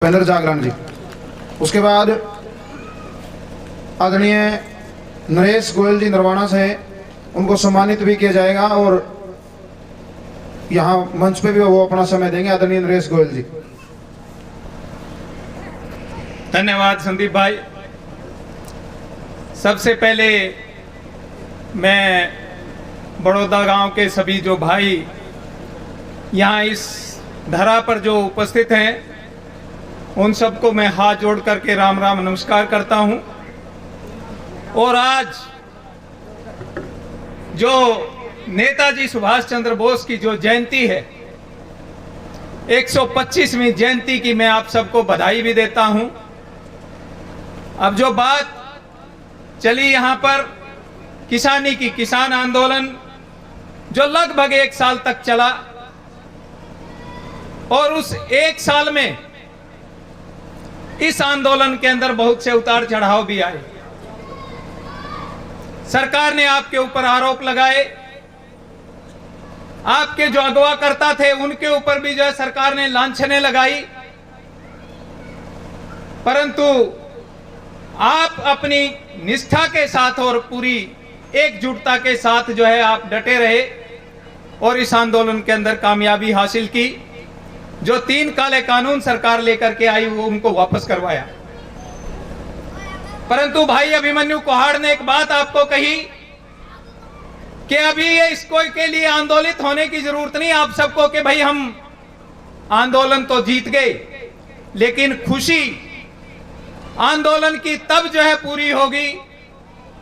पेंदर जागरण जी। उसके बाद आदरणीय नरेश गोयल जी नरवाना से उनको सम्मानित भी किया जाएगा और यहाँ मंच पे भी वो अपना समय देंगे। आदरणीय नरेश गोयल जी। धन्यवाद संदीप भाई। सबसे पहले मैं बड़ौदा गांव के सभी जो भाई यहाँ इस धरा पर जो उपस्थित हैं उन सबको मैं हाथ जोड़ करके राम राम नमस्कार करता हूं। और आज जो नेताजी सुभाष चंद्र बोस की जो जयंती है 125वीं जयंती की मैं आप सबको बधाई भी देता हूं। अब जो बात चली यहाँ पर किसानी की, किसान आंदोलन जो लगभग 1 साल तक चला और उस 1 साल में इस आंदोलन के अंदर बहुत से उतार चढ़ाव भी आए। सरकार ने आपके ऊपर आरोप लगाए, आपके जो अगवा करता थे उनके ऊपर भी जो है सरकार ने लांछनें लगाई, परंतु आप अपनी निष्ठा के साथ और पूरी एकजुटता के साथ जो है आप डटे रहे और इस आंदोलन के अंदर कामयाबी हासिल की। जो 3 काले कानून सरकार लेकर के आई वो उनको वापस करवाया। परंतु भाई अभिमन्यु कोहाड़ ने एक बात आपको कही कि अभी ये इसको के लिए आंदोलित होने की जरूरत नहीं आप सबको कि भाई हम आंदोलन तो जीत गए, लेकिन खुशी आंदोलन की तब जो है पूरी होगी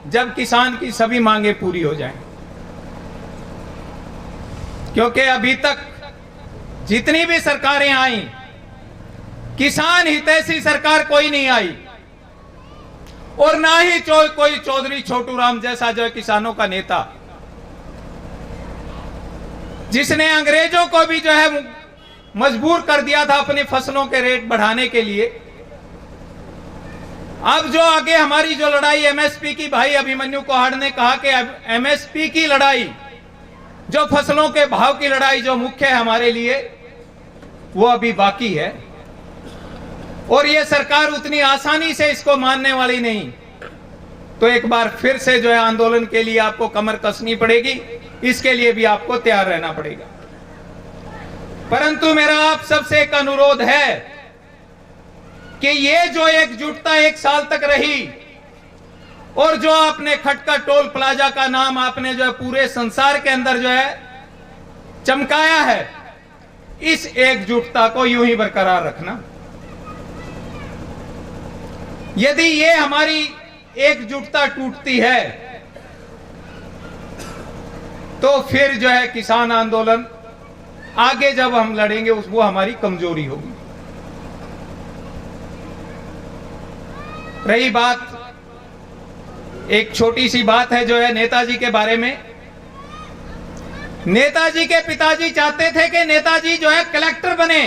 जब किसान की सभी मांगे पूरी हो जाएं। क्योंकि अभी तक जितनी भी सरकारें आई किसान हितैषी सरकार कोई नहीं आई और ना ही कोई चौधरी छोटू राम जैसा जो है किसानों का नेता जिसने अंग्रेजों को भी जो है मजबूर कर दिया था अपनी फसलों के रेट बढ़ाने के लिए। अब जो आगे हमारी जो लड़ाई एमएसपी की, भाई अभिमन्यु कोहाड़ ने कहा कि एमएसपी की लड़ाई, जो फसलों के भाव की लड़ाई जो मुख्य है हमारे लिए, वो अभी बाकी है और ये सरकार उतनी आसानी से इसको मानने वाली नहीं। तो एक बार फिर से जो है आंदोलन के लिए आपको कमर कसनी पड़ेगी, इसके लिए भी आपको तैयार रहना पड़ेगा। परंतु मेरा आप सबसे एक अनुरोध है कि ये जो एकजुटता 1 साल तक रही और जो आपने खटका टोल प्लाजा का नाम आपने जो है पूरे संसार के अंदर जो है चमकाया है, इस एकजुटता को यूं ही बरकरार रखना। यदि ये हमारी एकजुटता टूटती है तो फिर जो है किसान आंदोलन आगे जब हम लड़ेंगे वो हमारी कमजोरी होगी। रही बात, एक छोटी सी बात है जो है नेताजी के बारे में। नेताजी के पिताजी चाहते थे कि नेताजी जो है कलेक्टर बने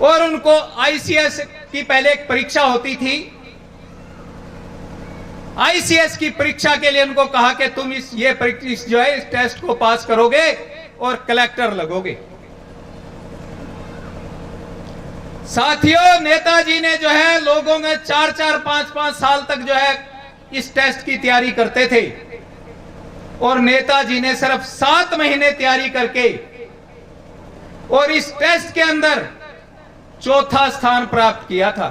और उनको आईसीएस की पहले एक परीक्षा होती थी। आईसीएस की परीक्षा के लिए उनको कहा कि तुम इस टेस्ट को पास करोगे और कलेक्टर लगोगे। साथियों, नेताजी ने जो है लोगों में 4-4, 5-5 साल तक जो है इस टेस्ट की तैयारी करते थे और नेताजी ने सिर्फ 7 महीने तैयारी करके और इस टेस्ट के अंदर 4था स्थान प्राप्त किया था।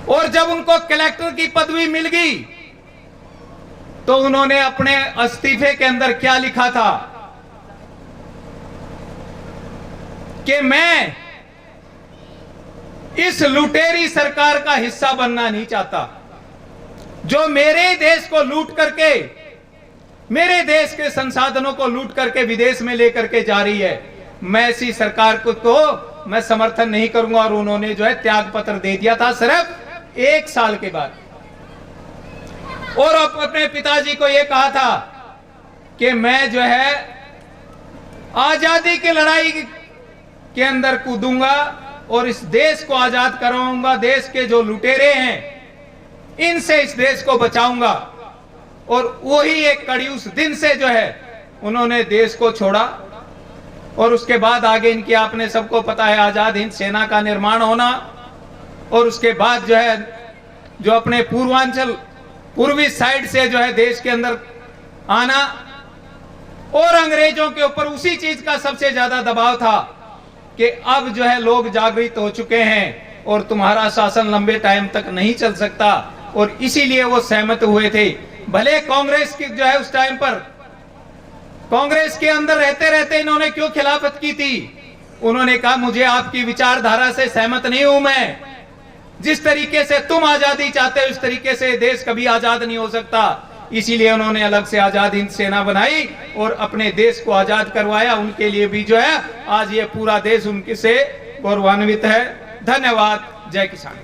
और जब उनको कलेक्टर की पदवी मिल गई तो उन्होंने अपने इस्तीफे के अंदर क्या लिखा था कि मैं इस लुटेरी सरकार का हिस्सा बनना नहीं चाहता जो मेरे देश को लूट करके, मेरे देश के संसाधनों को लूट करके विदेश में लेकर के जा रही है। मैं ऐसी सरकार को तो मैं समर्थन नहीं करूंगा। और उन्होंने जो है त्याग पत्र दे दिया था सिर्फ 1 साल के बाद। और अपने पिताजी को यह कहा था कि मैं जो है आजादी की लड़ाई के अंदर कूदूंगा और इस देश को आजाद कराऊंगा, देश के जो लुटेरे हैं इनसे इस देश को बचाऊंगा। और वही एक कड़ी उस दिन से जो है उन्होंने देश को छोड़ा और उसके बाद आगे इनकी आपने सबको पता है आजाद हिंद सेना का निर्माण होना, और उसके बाद जो है जो अपने पूर्वांचल पूर्वी साइड से जो है देश के अंदर आना, और अंग्रेजों के ऊपर उसी चीज का सबसे ज्यादा दबाव था कि अब जो है लोग जागृत हो चुके हैं और तुम्हारा शासन लंबे टाइम तक नहीं चल सकता, और इसीलिए वो सहमत हुए थे। भले कांग्रेस की जो है उस टाइम पर कांग्रेस के अंदर रहते रहते इन्होंने क्यों खिलाफत की थी, उन्होंने कहा मुझे आपकी विचारधारा से सहमत नहीं हूं मैं, जिस तरीके से तुम आजादी चाहते हो इस तरीके से देश कभी आजाद नहीं हो सकता। इसीलिए उन्होंने अलग से आजाद हिंद सेना बनाई और अपने देश को आजाद करवाया। उनके लिए भी जो है आज ये पूरा देश उनके से गौरवान्वित है। धन्यवाद। जय किसान।